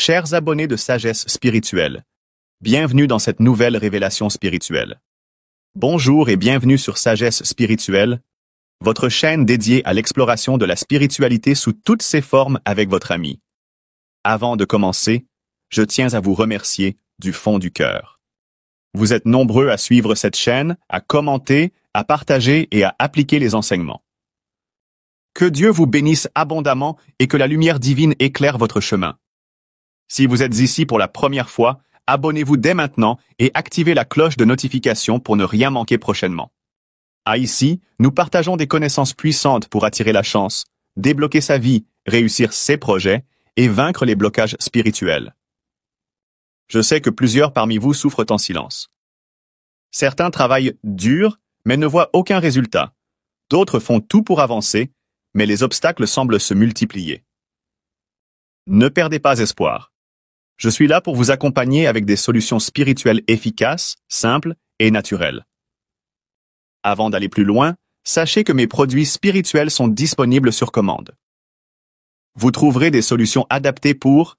Chers abonnés de Sagesse Spirituelle, bienvenue dans cette nouvelle révélation spirituelle. Bonjour et bienvenue sur Sagesse Spirituelle, votre chaîne dédiée à l'exploration de la spiritualité sous toutes ses formes avec votre ami. Avant de commencer, je tiens à vous remercier du fond du cœur. Vous êtes nombreux à suivre cette chaîne, à commenter, à partager et à appliquer les enseignements. Que Dieu vous bénisse abondamment et que la lumière divine éclaire votre chemin. Si vous êtes ici pour la première fois, abonnez-vous dès maintenant et activez la cloche de notification pour ne rien manquer prochainement. Ici, nous partageons des connaissances puissantes pour attirer la chance, débloquer sa vie, réussir ses projets et vaincre les blocages spirituels. Je sais que plusieurs parmi vous souffrent en silence. Certains travaillent dur, mais ne voient aucun résultat. D'autres font tout pour avancer, mais les obstacles semblent se multiplier. Ne perdez pas espoir. Je suis là pour vous accompagner avec des solutions spirituelles efficaces, simples et naturelles. Avant d'aller plus loin, sachez que mes produits spirituels sont disponibles sur commande. Vous trouverez des solutions adaptées pour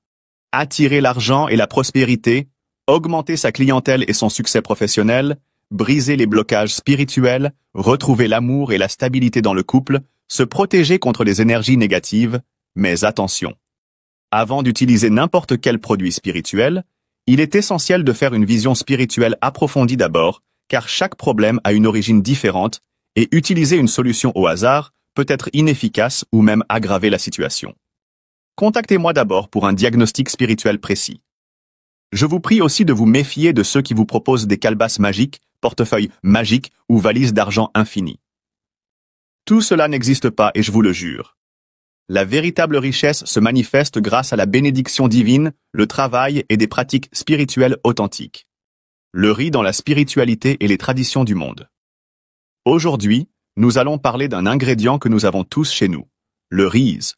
attirer l'argent et la prospérité, augmenter sa clientèle et son succès professionnel, briser les blocages spirituels, retrouver l'amour et la stabilité dans le couple, se protéger contre les énergies négatives, mais attention. Avant d'utiliser n'importe quel produit spirituel, il est essentiel de faire une vision spirituelle approfondie d'abord, car chaque problème a une origine différente et utiliser une solution au hasard peut être inefficace ou même aggraver la situation. Contactez-moi d'abord pour un diagnostic spirituel précis. Je vous prie aussi de vous méfier de ceux qui vous proposent des calebasses magiques, portefeuilles magiques ou valises d'argent infinies. Tout cela n'existe pas et je vous le jure. La véritable richesse se manifeste grâce à la bénédiction divine, le travail et des pratiques spirituelles authentiques. Le riz dans la spiritualité et les traditions du monde. Aujourd'hui, nous allons parler d'un ingrédient que nous avons tous chez nous, le riz.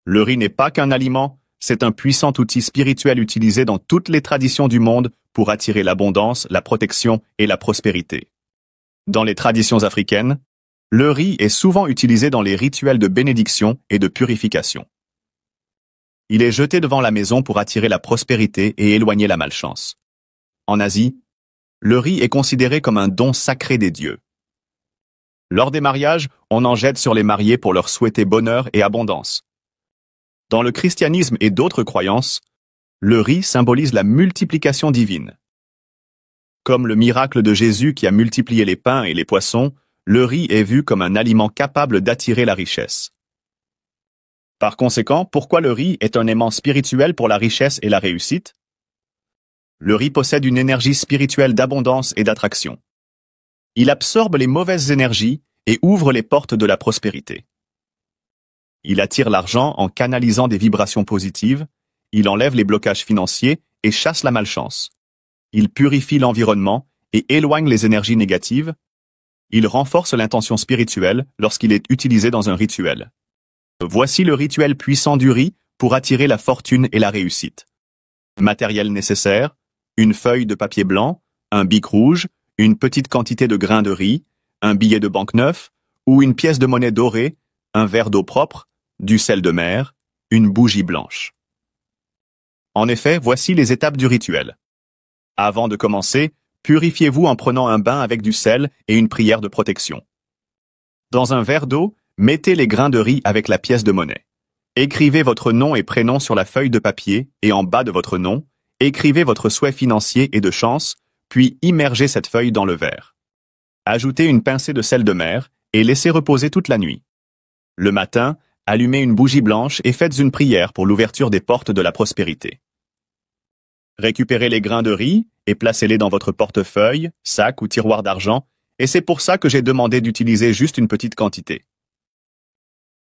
Le riz n'est pas qu'un aliment, c'est un puissant outil spirituel utilisé dans toutes les traditions du monde pour attirer l'abondance, la protection et la prospérité. Dans les traditions africaines, le riz est souvent utilisé dans les rituels de bénédiction et de purification. Il est jeté devant la maison pour attirer la prospérité et éloigner la malchance. En Asie, le riz est considéré comme un don sacré des dieux. Lors des mariages, on en jette sur les mariés pour leur souhaiter bonheur et abondance. Dans le christianisme et d'autres croyances, le riz symbolise la multiplication divine. Comme le miracle de Jésus qui a multiplié les pains et les poissons, le riz est vu comme un aliment capable d'attirer la richesse. Par conséquent, pourquoi le riz est un aimant spirituel pour la richesse et la réussite? Le riz possède une énergie spirituelle d'abondance et d'attraction. Il absorbe les mauvaises énergies et ouvre les portes de la prospérité. Il attire l'argent en canalisant des vibrations positives, il enlève les blocages financiers et chasse la malchance. Il purifie l'environnement et éloigne les énergies négatives. Il renforce l'intention spirituelle lorsqu'il est utilisé dans un rituel. Voici le rituel puissant du riz pour attirer la fortune et la réussite. Matériel nécessaire, une feuille de papier blanc, un bic rouge, une petite quantité de grains de riz, un billet de banque neuf ou une pièce de monnaie dorée, un verre d'eau propre, du sel de mer, une bougie blanche. En effet, voici les étapes du rituel. Avant de commencer, purifiez-vous en prenant un bain avec du sel et une prière de protection. Dans un verre d'eau, mettez les grains de riz avec la pièce de monnaie. Écrivez votre nom et prénom sur la feuille de papier et en bas de votre nom, écrivez votre souhait financier et de chance, puis immergez cette feuille dans le verre. Ajoutez une pincée de sel de mer et laissez reposer toute la nuit. Le matin, allumez une bougie blanche et faites une prière pour l'ouverture des portes de la prospérité. Récupérez les grains de riz et placez-les dans votre portefeuille, sac ou tiroir d'argent, et c'est pour ça que j'ai demandé d'utiliser juste une petite quantité.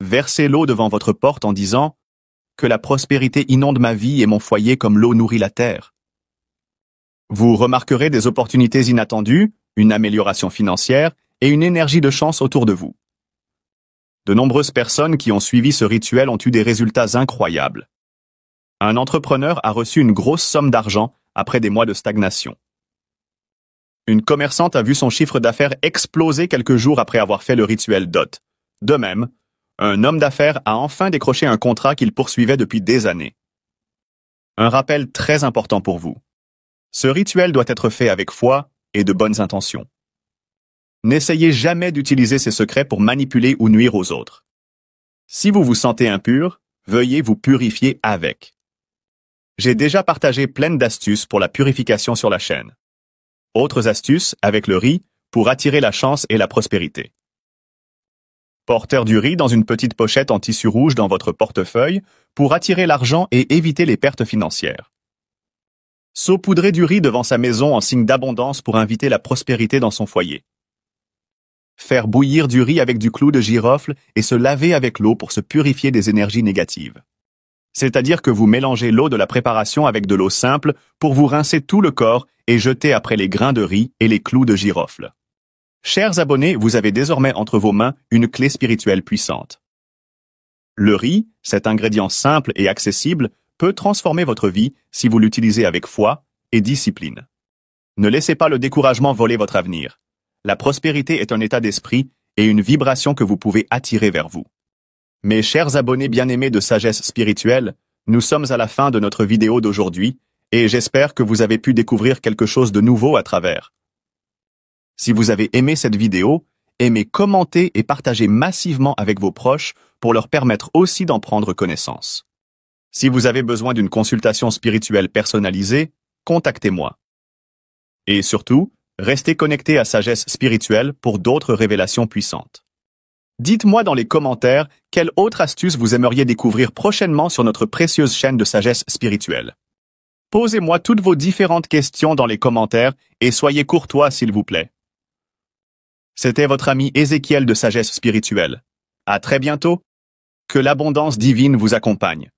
Versez l'eau devant votre porte en disant « Que la prospérité inonde ma vie et mon foyer comme l'eau nourrit la terre ». Vous remarquerez des opportunités inattendues, une amélioration financière et une énergie de chance autour de vous. De nombreuses personnes qui ont suivi ce rituel ont eu des résultats incroyables. Un entrepreneur a reçu une grosse somme d'argent après des mois de stagnation. Une commerçante a vu son chiffre d'affaires exploser quelques jours après avoir fait le rituel DOT. De même, un homme d'affaires a enfin décroché un contrat qu'il poursuivait depuis des années. Un rappel très important pour vous. Ce rituel doit être fait avec foi et de bonnes intentions. N'essayez jamais d'utiliser ces secrets pour manipuler ou nuire aux autres. Si vous vous sentez impur, veuillez vous purifier avec. J'ai déjà partagé plein d'astuces pour la purification sur la chaîne. Autres astuces avec le riz pour attirer la chance et la prospérité. Porteur du riz dans une petite pochette en tissu rouge dans votre portefeuille pour attirer l'argent et éviter les pertes financières. Saupoudrer du riz devant sa maison en signe d'abondance pour inviter la prospérité dans son foyer. Faire bouillir du riz avec du clou de girofle et se laver avec l'eau pour se purifier des énergies négatives. C'est-à-dire que vous mélangez l'eau de la préparation avec de l'eau simple pour vous rincer tout le corps et jeter après les grains de riz et les clous de girofle. Chers abonnés, vous avez désormais entre vos mains une clé spirituelle puissante. Le riz, cet ingrédient simple et accessible, peut transformer votre vie si vous l'utilisez avec foi et discipline. Ne laissez pas le découragement voler votre avenir. La prospérité est un état d'esprit et une vibration que vous pouvez attirer vers vous. Mes chers abonnés bien-aimés de Sagesse Spirituelle, nous sommes à la fin de notre vidéo d'aujourd'hui et j'espère que vous avez pu découvrir quelque chose de nouveau à travers. Si vous avez aimé cette vidéo, aimez, commentez et partagez massivement avec vos proches pour leur permettre aussi d'en prendre connaissance. Si vous avez besoin d'une consultation spirituelle personnalisée, contactez-moi. Et surtout, restez connectés à Sagesse Spirituelle pour d'autres révélations puissantes. Dites-moi dans les commentaires quelle autre astuce vous aimeriez découvrir prochainement sur notre précieuse chaîne de Sagesse Spirituelle. Posez-moi toutes vos différentes questions dans les commentaires et soyez courtois s'il vous plaît. C'était votre ami Ézéchiel de Sagesse Spirituelle. À très bientôt. Que l'abondance divine vous accompagne.